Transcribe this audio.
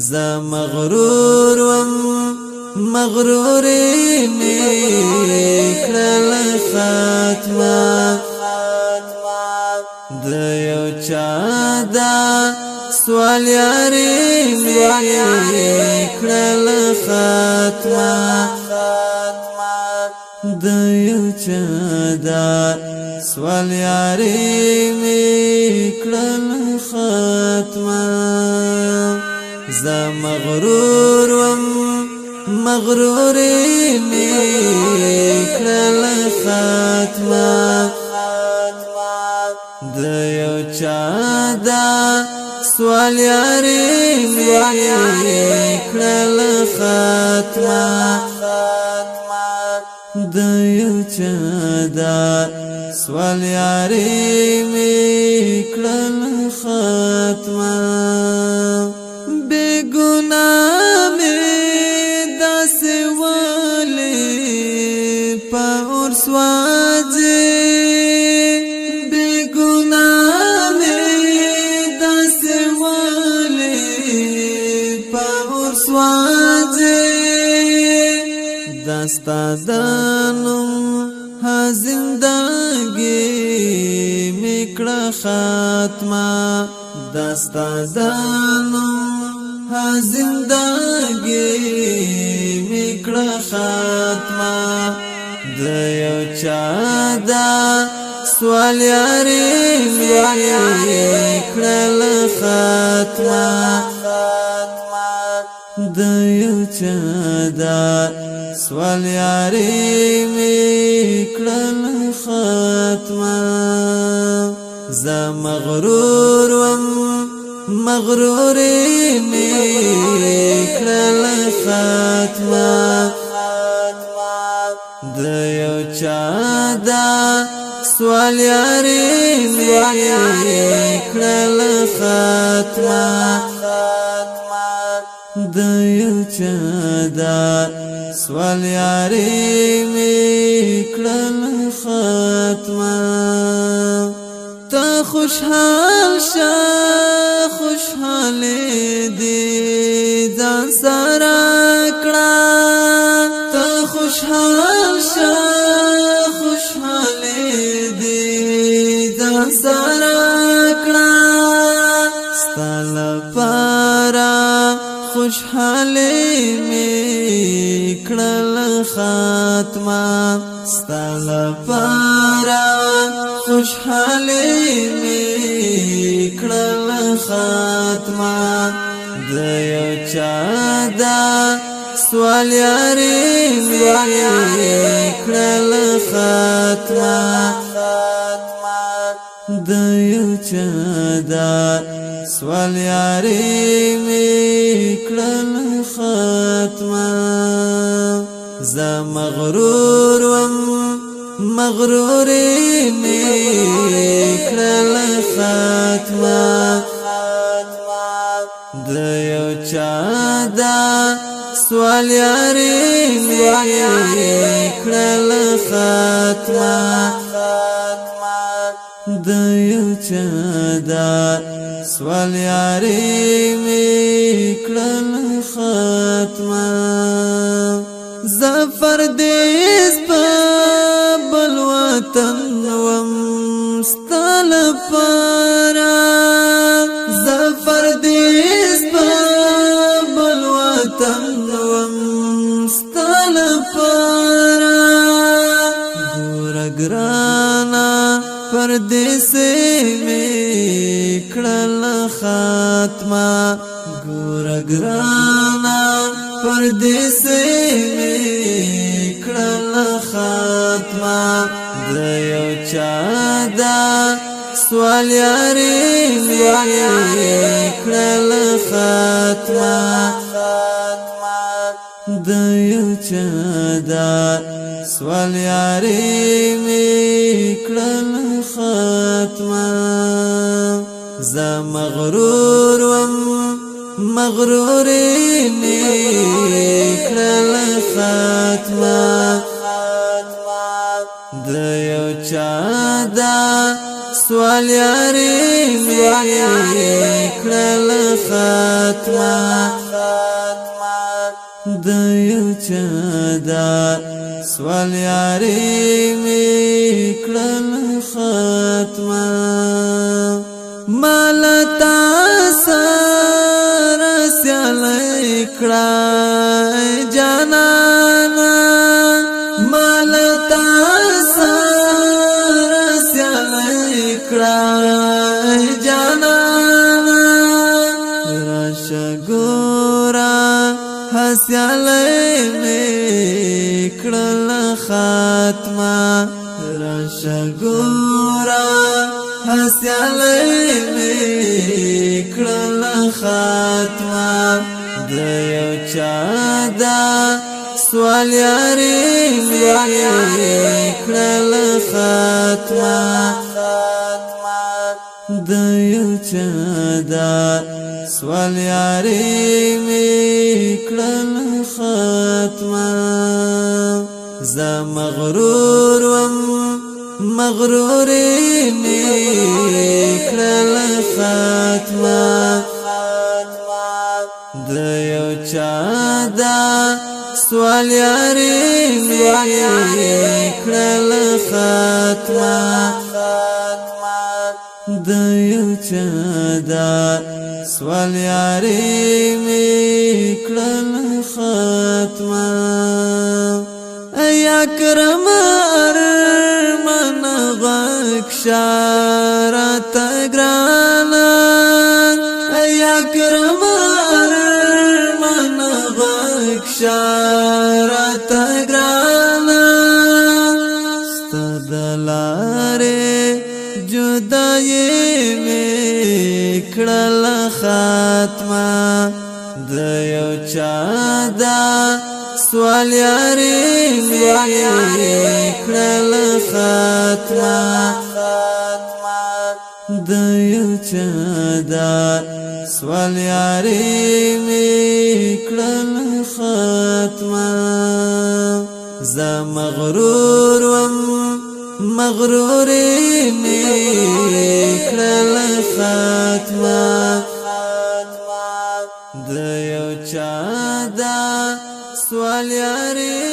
زه مغرور وم مغروري می کړل خاتمه د یو چا دا سوال یاري می کړل خاتمه د یو چا دا سوال یاري می کړل خاتمه زه مغرور وم مغروري می کړل خاتمه د یو چا دا سوال یاري می کړل خاتمه د یو چا دا سوال یاري می کړل خاتمه بیگناه می داسې ولې په اور سوځي بیگناه می داسې ولې په اور سوځي دستا دنم ها زندگی میکړه خاتمه دستا دنم ها زندگی میکړه خاتمه د یو چا دا سوال یاري می کړل خاتمه د یو چا دا سوال یاري می کړل خاتمه زه مغرور وم مغروري می کړل خاتمه د یو چا دا سوال یاري می کړل خاتمه د یو چا دا سوال یاري می کړل خاتمه ته خوشحال شه خوشحال دې ځان سره کړه ته خوشحال شه خوشحال دې ځان سره کړه ستاله پارا خوشحالي می کړل خاتمه ستاله پارا خوشحالي می کړل خاتمه د یو چا دا سوال یاري می کړل خاتمه د یو چا دا سوال یاري می کړل خاتمه زه مغرور وم مغروري می کړل خاتمه د یو چا دا سوال یاري می کړل خاتمه د یو چا دا سوال یاري می کړل خاتمه زفر دیس په بل وطن وم ستل پارا زفر دیس په بل وطن وم ستل پارا ګور ګرانا پردیسه می کړل خاتمه ګور ګرانا پردیسه می کړل خاتمه د یو چا دا سوال یاري می کړل خاتمه د یو چا دا سوال یاري می کړل خاتمه زه مغرور وم مغروري می کړل خاتمه د یو چا دا سوال یاري می کړل ختمه د یو چا دا سوال یاري می کړل ختمه مال تاسر سیالي کړه جانانا مال تاسر سیالي کړه جانانا راشه ګورا حسیالي می کړل ختمه راشه ګورا حسیالي می کړل ختمه د یو چا دا سوال یاري می کړل ختمه د یو چا دا سوال یاري می کړل ختمه ز مغرور وم مغرور می کړل ختمه د یو چا دا سوال یاري می کړل ختمه د یو چا دا سوال یاري می کړل ختمه یا کرم ارمان غکشارت گرانا یا کرم ارمان غکشارت گرانا ستدلاره جدائی می کړل ختمه د یو چا دا سوال یاري می کړل ختمه د یو چا دا سوال یاري می کړل ختمه ز مغرور وم مغرور می کړل ختمه د یو چا دا سوال یاري